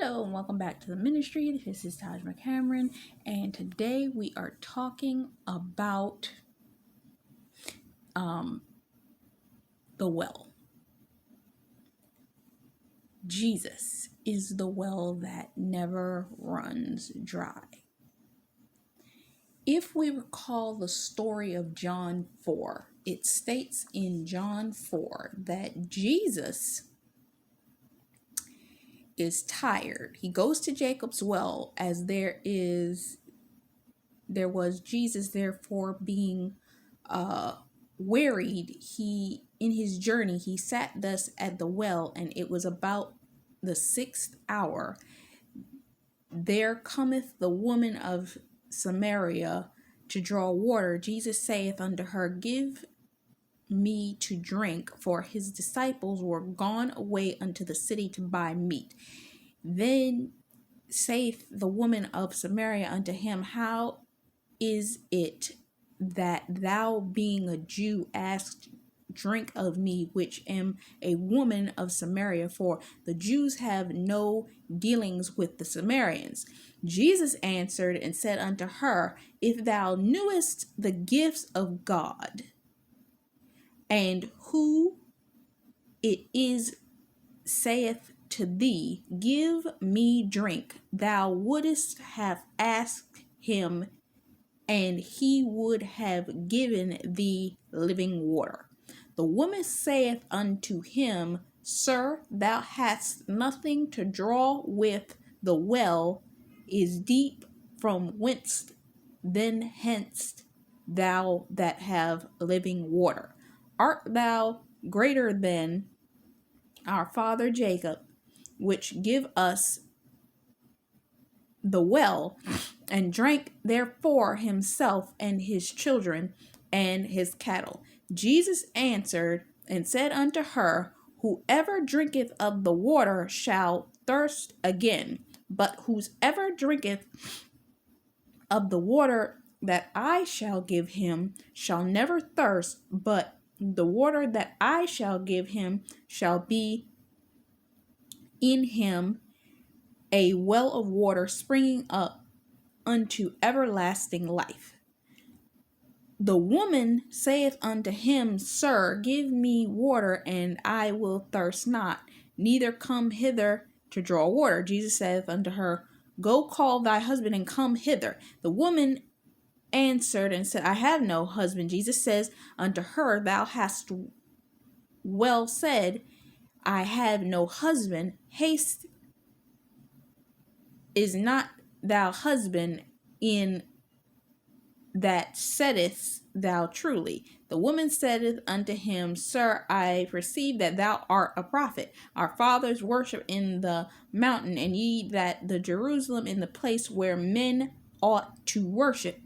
Hello and welcome back to the ministry. This is Taj McCameron, and today we are talking about the well. Jesus is the well that never runs dry. If we recall the story of John 4, it states in John 4 that Jesus is tired. He goes to Jacob's well as there was Jesus therefore being wearied. He in his journey he sat thus at the well, and it was about the 6th hour. There cometh the woman of Samaria to draw water. Jesus saith unto her, Give me to drink, for his disciples were gone away unto the city to buy meat. Then saith the woman of Samaria unto him, How is it that thou, being a Jew, askest drink of me, which am a woman of Samaria? For the Jews have no dealings with the Samaritans. Jesus answered and said unto her, If thou knewest the gifts of God, and who it is saith to thee, Give me drink, thou wouldest have asked him, and he would have given thee living water. The woman saith unto him, Sir, thou hast nothing to draw with, the well is deep. From whence then hence thou that have living water? Art thou greater than our father Jacob, which give us the well, and drank therefore himself and his children and his cattle? Jesus answered and said unto her, Whoever drinketh of the water shall thirst again, but whosoever drinketh of the water that I shall give him shall never thirst, but the water that I shall give him shall be in him a well of water springing up unto everlasting life. The woman saith unto him, Sir, give me water, and I will thirst not, neither come hither to draw water. Jesus saith unto her, Go call thy husband and come hither. The woman answered and said, I have no husband. Jesus says unto her, Thou hast well said, I have no husband. Haste, is not thou husband in that saidest thou truly? The woman saith unto him, Sir, I perceive that thou art a prophet. Our fathers worship in the mountain, and ye that the Jerusalem in the place where men ought to worship.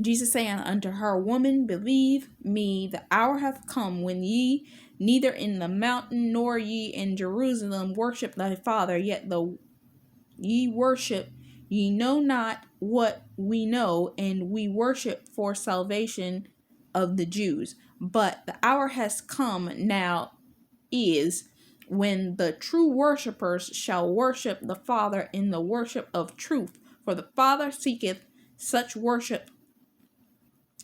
Jesus saying unto her, Woman, believe me, the hour hath come when ye neither in the mountain nor ye in Jerusalem worship thy Father. Yet though ye worship, ye know not what we know, and we worship for salvation of the Jews. But the hour has come, now is, when the true worshippers shall worship the Father in the worship of truth. For the Father seeketh such worship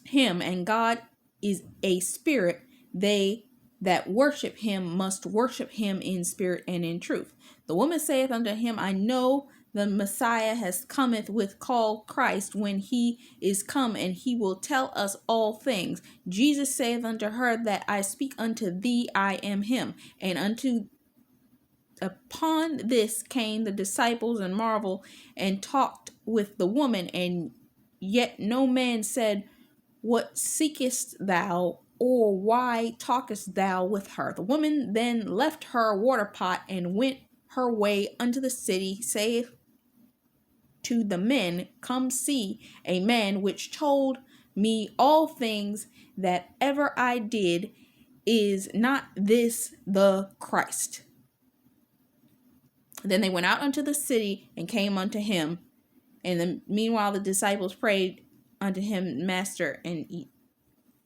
him, and God is a spirit. They that worship him must worship him in spirit and in truth. The woman saith unto him, I know the Messiah has cometh, with called Christ. When he is come, and he will tell us all things. Jesus saith unto her, That I speak unto thee, I am him. And upon this came the disciples and marveled, and talked with the woman. And yet no man said, What seekest thou? Or why talkest thou with her? The woman then left her water pot, and went her way unto the city, saith to the men, Come see a man which told me all things that ever I did. Is not this the Christ? Then they went out unto the city, and came unto him. And meanwhile the disciples prayed unto him, Master, and eat.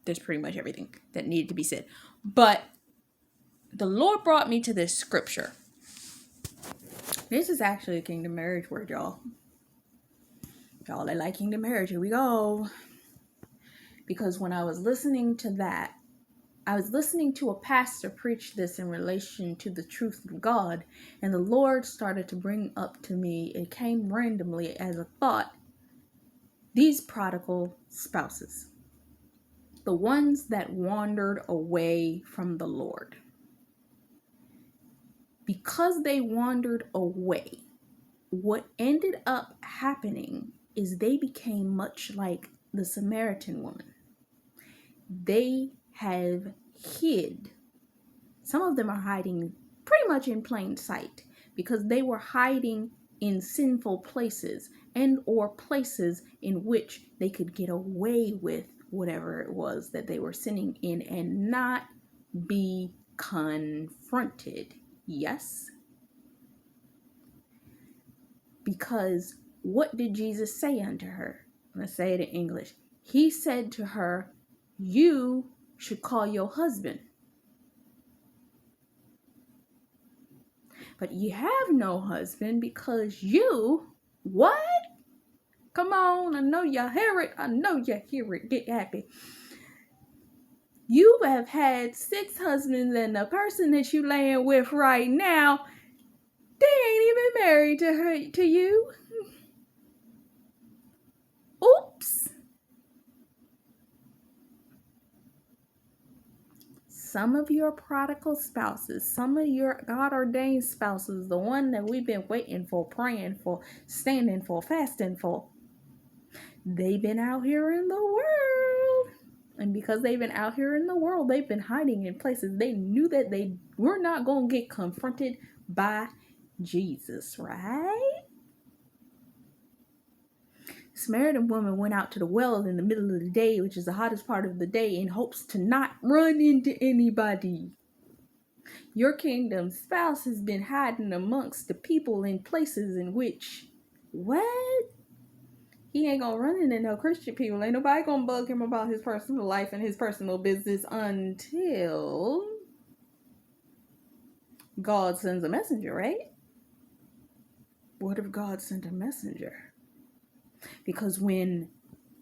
There's pretty much everything that needed to be said. But the Lord brought me to this scripture. This is actually a kingdom marriage word, y'all. Y'all, they like kingdom marriage. Here we go. Because when I was listening to that, I was listening to a pastor preach this in relation to the truth of God, and the Lord started to bring up to me, it came randomly as a thought, these prodigal spouses, the ones that wandered away from the Lord. Because they wandered away, what ended up happening is they became much like the Samaritan woman. They have hid. Some of them are hiding pretty much in plain sight because they were hiding in sinful places and or places in which they could get away with whatever it was that they were sinning in and not be confronted. Yes? Because what did Jesus say unto her? Let's say it in English. He said to her, you should call your husband. But you have no husband because you, what? Come on, I know you hear it. I know you hear it. Get happy. You have had 6 husbands, and the person that you laying with right now, they ain't even married to you. Oops. Some of your prodigal spouses, some of your God-ordained spouses, the one that we've been waiting for, praying for, standing for, fasting for, they've been out here in the world. And because they've been out here in the world, they've been hiding in places they knew that they were not going to get confronted by Jesus, right? Samaritan woman went out to the well in the middle of the day, which is the hottest part of the day, in hopes to not run into anybody. Your kingdom spouse has been hiding amongst the people in places in which, what? He ain't gonna run into no Christian people. Ain't nobody gonna bug him about his personal life and his personal business until God sends a messenger, right? What if God sent a messenger? Because when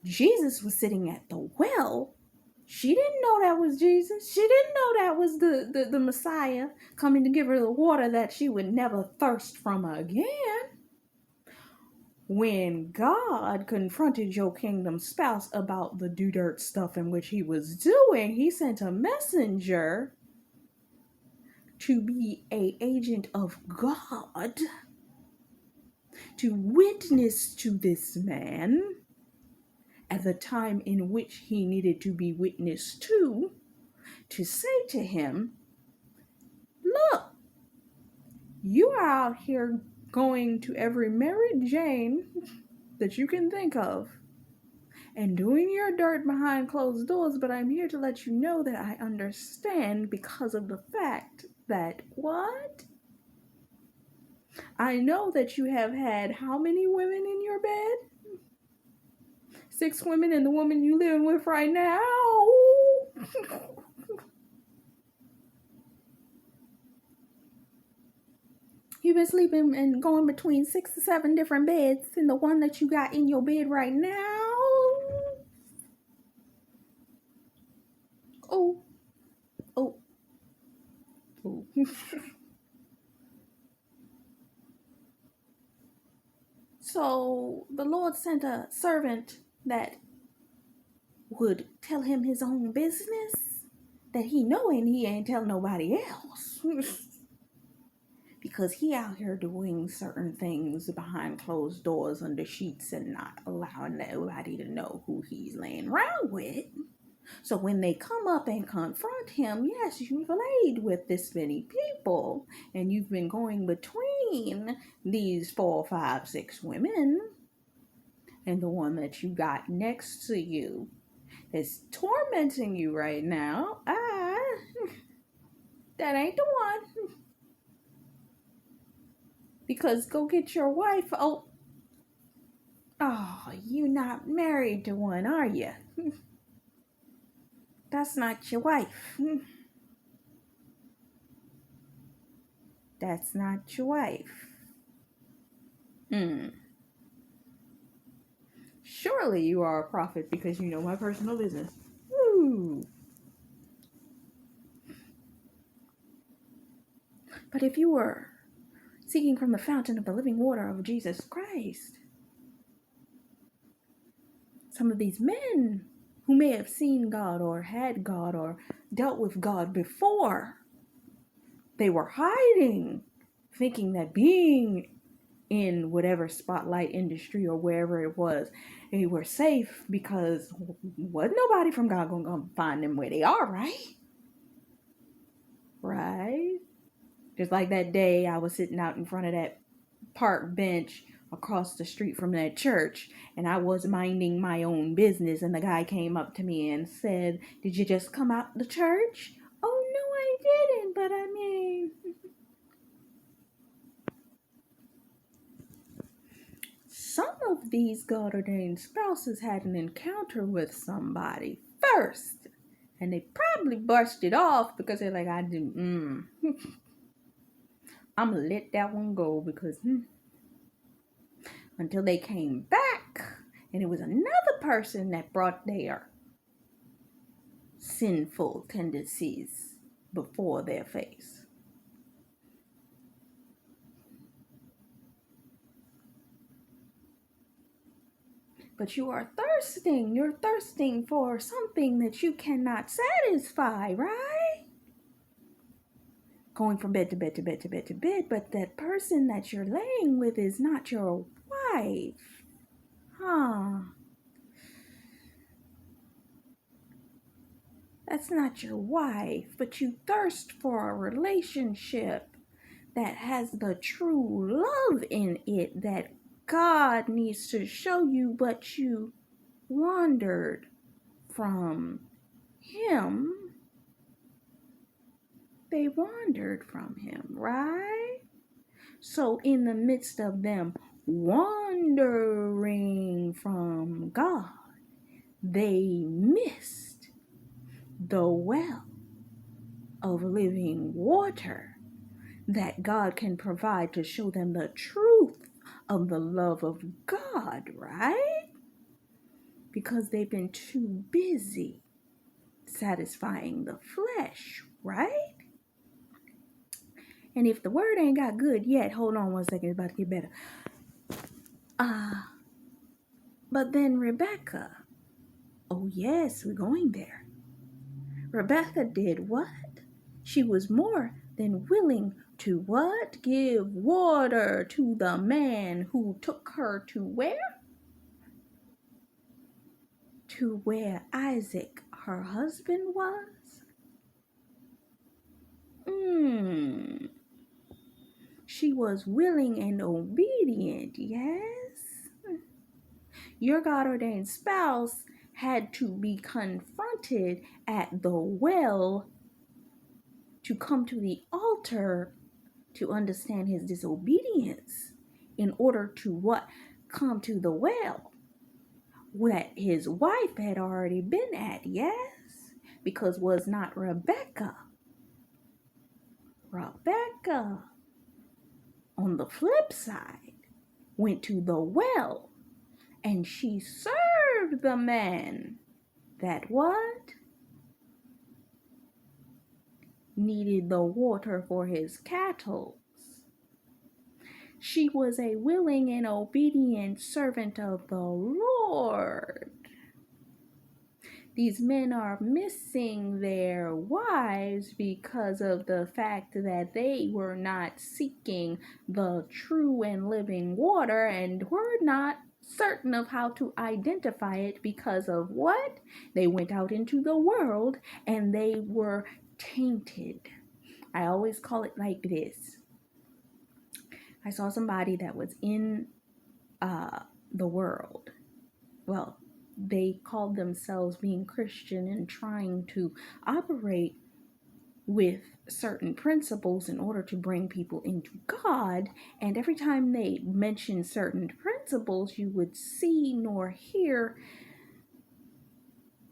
Jesus was sitting at the well, she didn't know that was Jesus. She didn't know that was the Messiah coming to give her the water that she would never thirst from again. When God confronted your kingdom spouse about the do dirt stuff in which he was doing, he sent a messenger to be an agent of God to witness to this man at the time in which he needed to be witnessed to say to him, look, you are out here going to every Mary Jane that you can think of and doing your dirt behind closed doors, but I'm here to let you know that I understand because of the fact that, what? I know that you have had how many women in your bed? 6 women and the woman you living with right now. You've been sleeping and going between 6 to 7 different beds, and the one that you got in your bed right now. Oh. Oh. Oh. So the Lord sent a servant that would tell him his own business that he know and he ain't tell nobody else. Because he out here doing certain things behind closed doors under sheets and not allowing nobody to know who he's laying around with. So when they come up and confront him, yes, you've laid with this many people and you've been going between these 4, 5, 6 women, and the one that you got next to you is tormenting you right now. That ain't the one. Because go get your wife. Oh, you not married to one, are you? That's not your wife. That's not your wife. Hmm. Surely you are a prophet because you know my personal business. Woo. But if you were seeking from the fountain of the living water of Jesus Christ, some of these men who may have seen God or had God or dealt with God before, they were hiding, thinking that being in whatever spotlight industry or wherever it was, they were safe because wasn't nobody from God gonna come find them where they are, right? Right? Just like that day I was sitting out in front of that park bench across the street from that church, and I was minding my own business, and the guy came up to me and said, "Did you just come out the church?" "Oh no, I didn't, but I mean..." Some of these God ordained spouses had an encounter with somebody first, and they probably brushed it off because they're like, I'm gonna let that one go because until they came back and it was another person that brought their sinful tendencies before their face. But you are thirsting. You're thirsting for something that you cannot satisfy, right? Going from bed to bed to bed to bed to bed, but that person that you're laying with is not your wife. Huh. That's not your wife, but you thirst for a relationship that has the true love in it that God needs to show you, but you wandered from Him. They wandered from Him, right? So, in the midst of them wandering from God, they missed the well of living water that God can provide to show them the truth of the love of God, right? Because they've been too busy satisfying the flesh, right? And if the word ain't got good yet, hold on one second, it's about to get better. But then Rebecca, oh yes, we're going there. Rebecca did what? She was more than willing to what? Give water to the man who took her to where? To where Isaac, her husband, was? She was willing and obedient, yes? Your God ordained spouse had to be confronted at the well to come to the altar to understand his disobedience in order to what? Come to the well that his wife had already been at, yes? Because was not Rebecca on the flip side went to the well and she served the man that what? Needed the water for his cattle. She was a willing and obedient servant of the Lord. These men are missing their wives because of the fact that they were not seeking the true and living water and were not certain of how to identify it because of what? They went out into the world and they were tainted. I always call it like this. I saw somebody that was in the world. Well, they called themselves being Christian and trying to operate with certain principles in order to bring people into God. And every time they mentioned certain principles, you would see nor hear.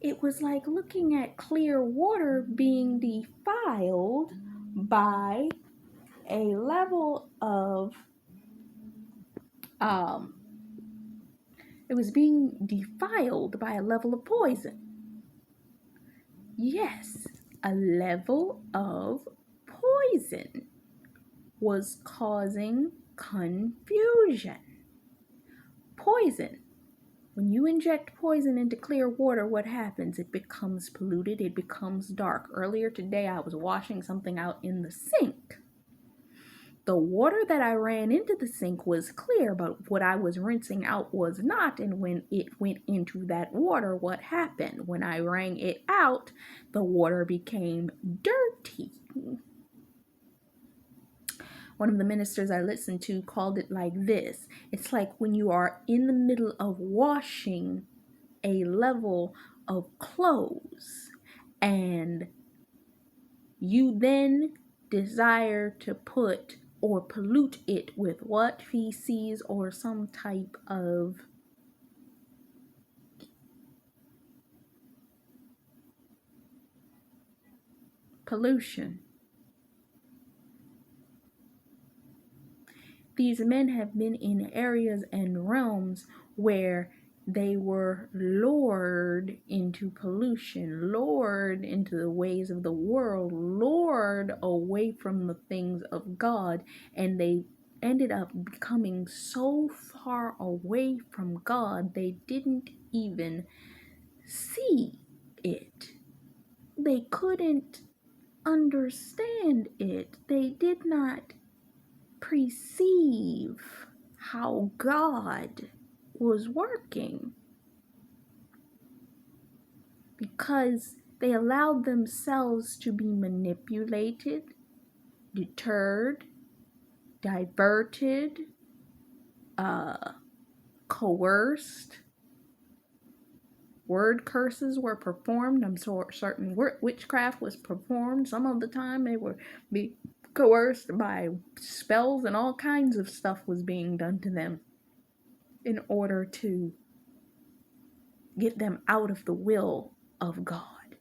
It was like looking at clear water being defiled by a level of Um, it was being defiled by a level of poison. Yes, a level of poison was causing confusion. Poison. When you inject poison into clear water, what happens? It becomes polluted, it becomes dark. Earlier today, I was washing something out in the sink. The water that I ran into the sink was clear, but what I was rinsing out was not. And when it went into that water, what happened? When I wrung it out, the water became dirty. One of the ministers I listened to called it like this. It's like when you are in the middle of washing a level of clothes and you then desire to put or pollute it with what? Feces or some type of pollution. These men have been in areas and realms where they were lured into pollution, lured into the ways of the world, lured away from the things of God, and they ended up becoming so far away from God they didn't even see it. They couldn't understand it. They did not perceive how God was working because they allowed themselves to be manipulated, deterred, diverted, coerced. Word curses were performed. I'm certain witchcraft was performed. Some of the time they were be coerced by spells, and all kinds of stuff was being done to them in order to get them out of the will of God.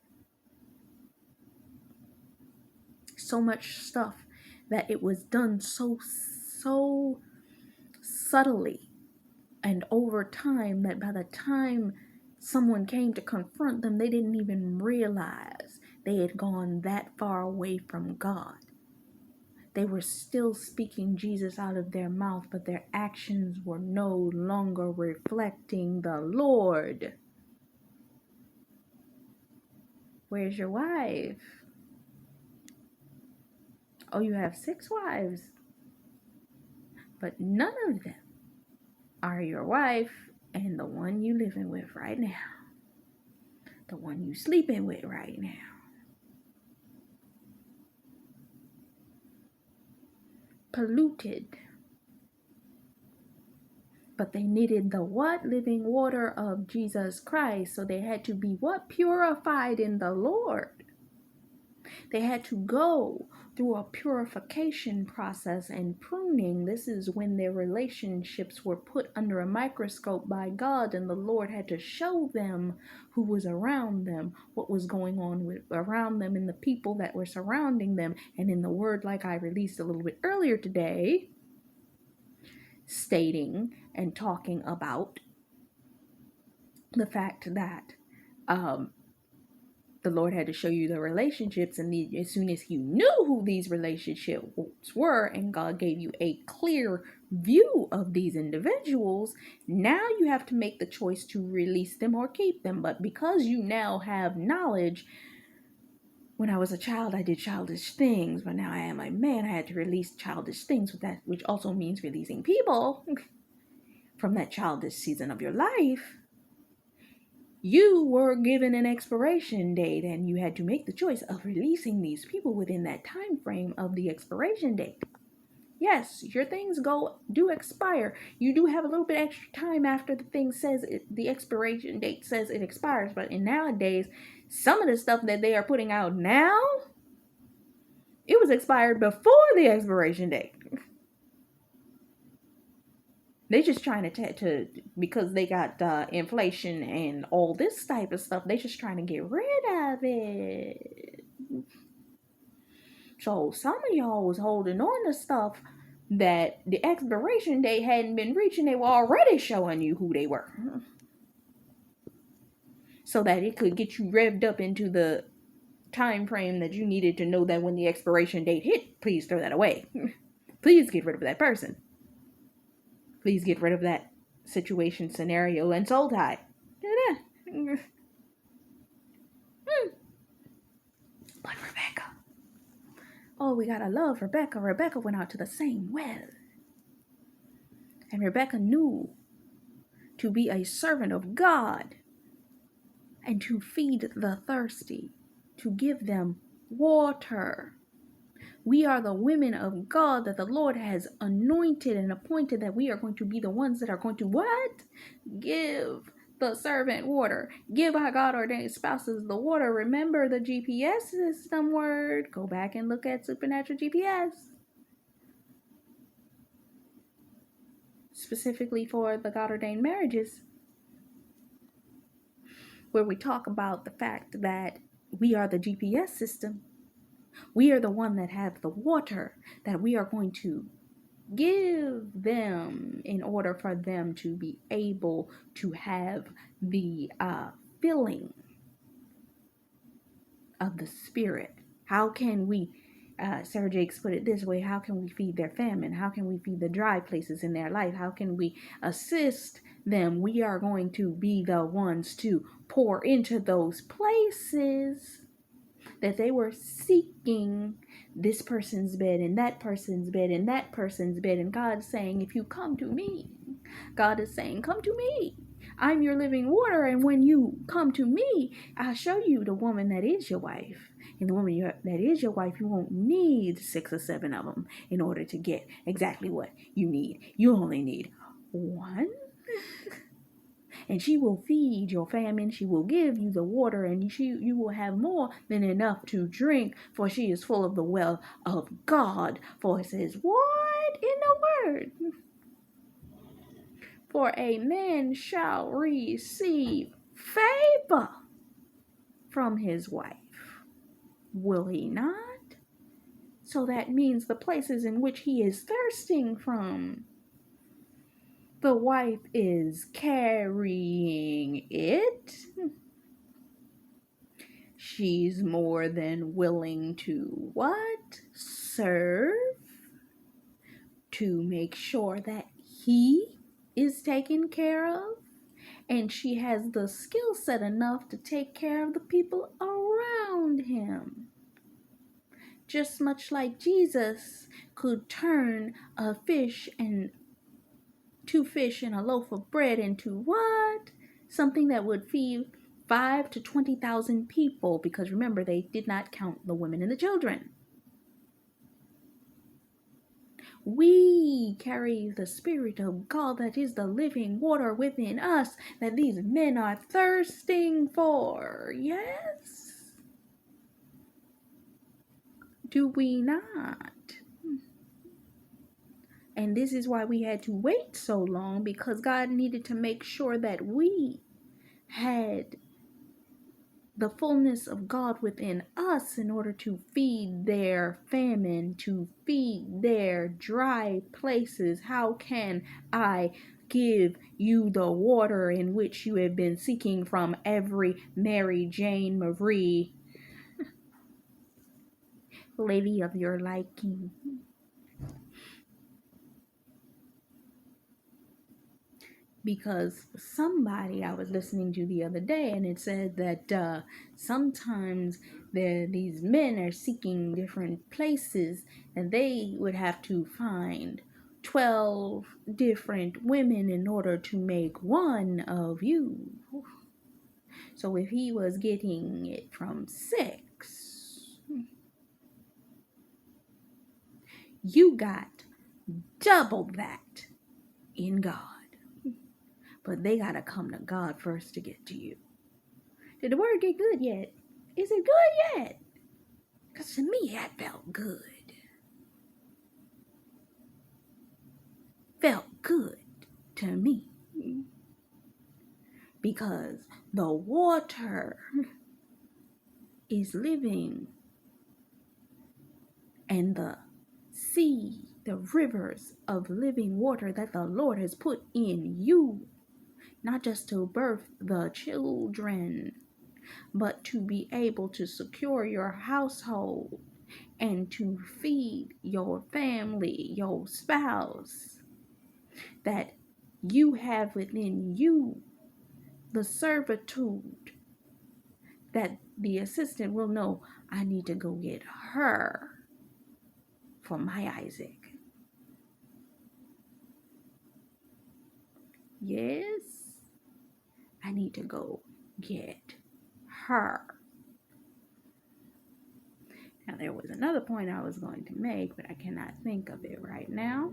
So much stuff that it was done so subtly and over time that by the time someone came to confront them, they didn't even realize they had gone that far away from God. They were still speaking Jesus out of their mouth, but their actions were no longer reflecting the Lord. Where's your wife? Oh, you have 6 wives, but none of them are your wife and the one you living with right now, the one you sleeping with right now. Polluted. But they needed the what? Living water of Jesus Christ. So they had to be what? Purified in the Lord. They had to go through a purification process and pruning. This is when their relationships were put under a microscope by God, and the Lord had to show them who was around them, what was going on around them, and the people that were surrounding them. And in the word, like I released a little bit earlier today, stating and talking about the fact that the Lord had to show you the relationships, and as soon as you knew who these relationships were, and God gave you a clear view of these individuals, now you have to make the choice to release them or keep them. But because you now have knowledge, when I was a child, I did childish things, but now I am a man, I had to release childish things with that, which also means releasing people from that childish season of your life. You were given an expiration date, and you had to make the choice of releasing these people within that time frame of the expiration date. Yes, your things do expire. You do have a little bit extra time after the thing says the expiration date says it expires. But in nowadays, some of the stuff that they are putting out now, it was expired before the expiration date. They just trying to because they got inflation and all this type of stuff. They just trying to get rid of it. So some of y'all was holding on to stuff that the expiration date hadn't been reached and they were already showing you who they were. So that it could get you revved up into the time frame that you needed to know that when the expiration date hit, please throw that away. Please get rid of that person. Please get rid of that situation, scenario, and soul tie. But Rebecca, oh, we gotta love Rebecca. Rebecca went out to the same well. And Rebecca knew to be a servant of God and to feed the thirsty, to give them water. We are the women of God that the Lord has anointed and appointed, that we are going to be the ones that are going to what? Give the servant water. Give our God ordained spouses the water. Remember the GPS system word. Go back and look at Supernatural GPS. Specifically for the God ordained marriages, where we talk about the fact that we are the GPS system. We are the one that have the water that we are going to give them in order for them to be able to have the filling of the Spirit. How can we, Sarah Jakes put it this way, how can we feed their famine? How can we feed the dry places in their life? How can we assist them? We are going to be the ones to pour into those places that they were seeking this person's bed and that person's bed and that person's bed. And God's saying, if you come to me, God is saying, come to me. I'm your living water. And when you come to me, I'll show you the woman that is your wife. And the woman that is your wife, you won't need 6 or 7 of them in order to get exactly what you need. You only need one. And she will feed your famine. She will give you the water, and you will have more than enough to drink, for she is full of the well of God. For it says, what in the word? For a man shall receive favor from his wife. Will he not? So that means the places in which he is thirsting from, the wife is carrying it. She's more than willing to what? Serve. To make sure that he is taken care of. And she has the skill set enough to take care of the people around him. Just much like Jesus could turn a fish and 2 fish and a loaf of bread into what? Something that would feed 5 to 20,000 people, because remember, they did not count the women and the children. We carry the Spirit of God that is the living water within us, that these men are thirsting for. Yes? Do we not? And this is why we had to wait so long, because God needed to make sure that we had the fullness of God within us in order to feed their famine, to feed their dry places. How can I give you the water in which you have been seeking from every Mary, Jane, Marie, lady of your liking? Because somebody I was listening to the other day, and it said that sometimes these men are seeking different places, and they would have to find 12 different women in order to make one of you. So if he was getting it from 6, you got double that in God. But they got to come to God first to get to you. Did the word get good yet? Is it good yet? Because to me, that felt good. Felt good to me. Because the water is living, and the sea the rivers of living water that the Lord has put in you, not just to birth the children, but to be able to secure your household and to feed your family, your spouse, that you have within you the servitude that the assistant will know, I need to go get her for my Isaac. Yes, I need to go get her. Now, there was another point I was going to make, but I cannot think of it right now.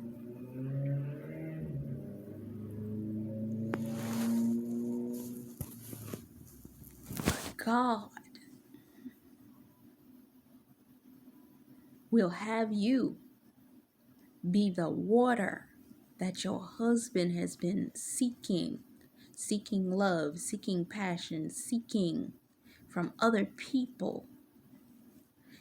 God will have you be the water that your husband has been seeking love, seeking passion, seeking from other people,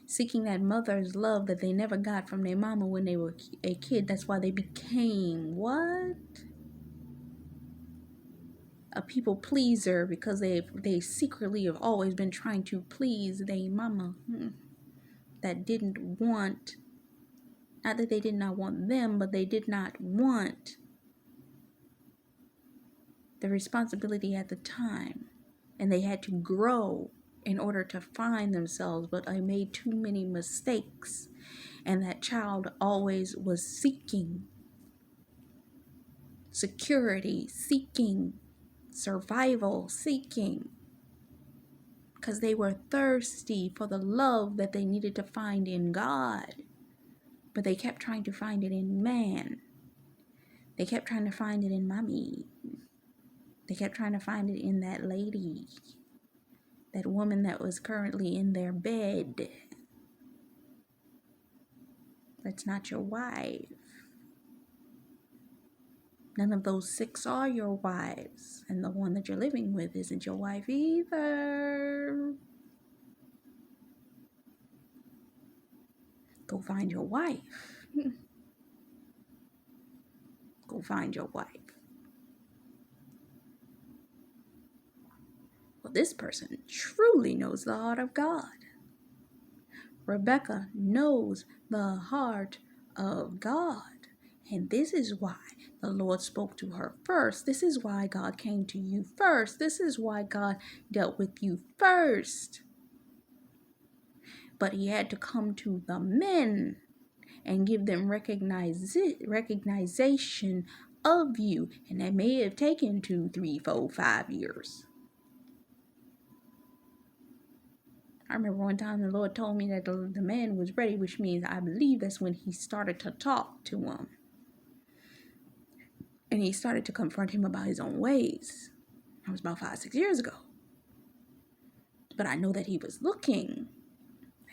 seeking that mother's love that they never got from their mama when they were a kid. That's why they became what? A people pleaser, because they secretly have always been trying to please their mama that didn't want, not that they did not want them, but they did not want the responsibility at the time, and they had to grow in order to find themselves, but I made too many mistakes, and that child always was seeking security, seeking survival, seeking, because they were thirsty for the love that they needed to find in God, but they kept trying to find it in man. They kept trying to find it in mommy. They kept trying to find it in that lady, that woman that was currently in their bed. That's not your wife. None of those 6 are your wives. And the one that you're living with isn't your wife either. Go find your wife. Go find your wife. Well, this person truly knows the heart of God. Rebecca knows the heart of God. And this is why the Lord spoke to her first. This is why God came to you first. This is why God dealt with you first. But he had to come to the men and give them recognition of you. And that may have taken 2, 3, 4, 5 years. I remember one time the Lord told me that the man was ready, which means I believe that's when he started to talk to him. And he started to confront him about his own ways. That was about 5, 6 years ago. But I know that he was looking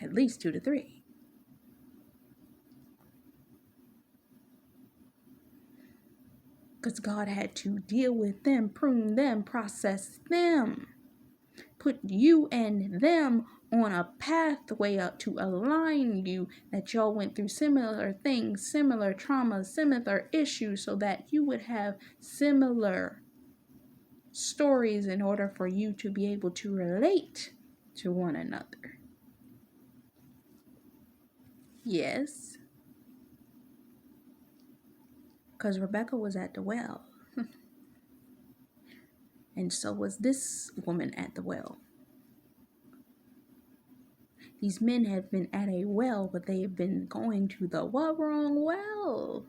at least 2 to 3. Because God had to deal with them, prune them, process them, put you and them on a pathway up to align you, that y'all went through similar things, similar traumas, similar issues, so that you would have similar stories in order for you to be able to relate to one another. Yes, because Rebecca was at the well, and so was this woman at the well. These men have been at a well, but they have been going to the what wrong well?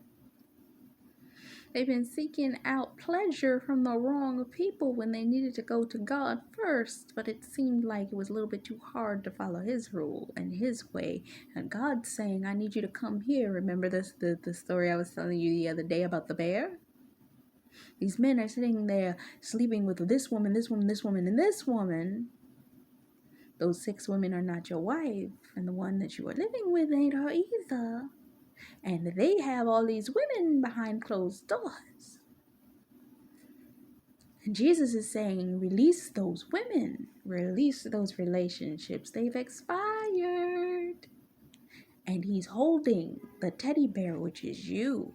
They've been seeking out pleasure from the wrong people when they needed to go to God first. But it seemed like it was a little bit too hard to follow his rule and his way. And God's saying, I need you to come here. Remember this, the story I was telling you the other day about the bear? These men are sitting there sleeping with this woman, this woman, this woman, and this woman. Those 6 women are not your wife, and the one that you are living with ain't her either. And they have all these women behind closed doors. And Jesus is saying, release those women, release those relationships. They've expired. And he's holding the teddy bear, which is you.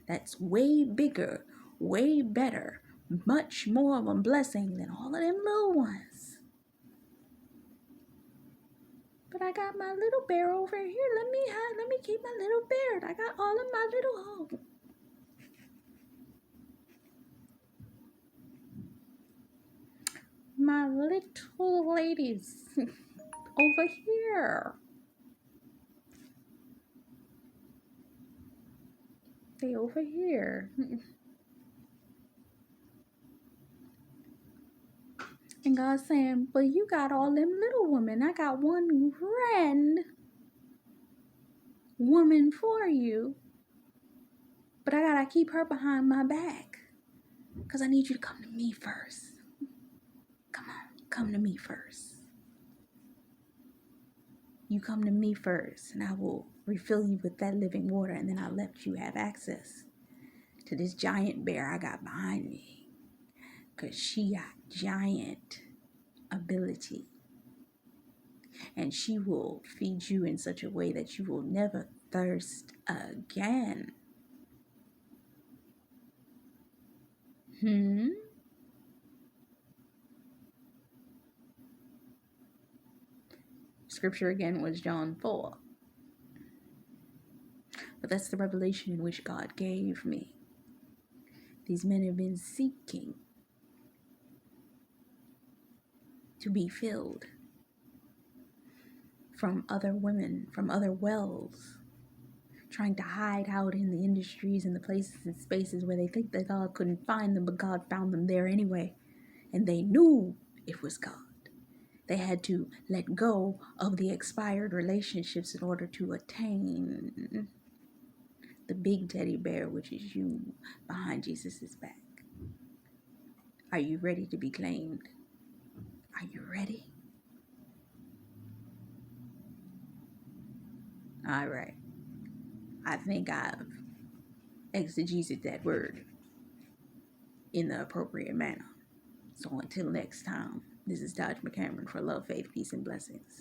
That's way bigger, way better, much more of a blessing than all of them little ones. But I got my little bear over here. Let me keep my little bear. I got all of my little home. My little ladies over here. They over here. And God's saying, but you got all them little women. I got one grand woman for you. But I gotta keep her behind my back. Because I need you to come to me first. Come on, come to me first. You come to me first, and I will refill you with that living water, and then I'll let you have access to this giant bear I got behind me. Because she got giant ability. And she will feed you in such a way that you will never thirst again. Scripture again was John 4. But that's the revelation in which God gave me. These men have been seeking to be filled from other women, from other wells, trying to hide out in the industries and the places and spaces where they think that God couldn't find them, but God found them there anyway. And they knew it was God. They had to let go of the expired relationships in order to attain the big teddy bear, which is you, behind Jesus' back. Are you ready to be claimed? Are you ready? All right. I think I've exegeted that word in the appropriate manner. So until next time, this is Dodge McCameron for Love, Faith, Peace, and Blessings.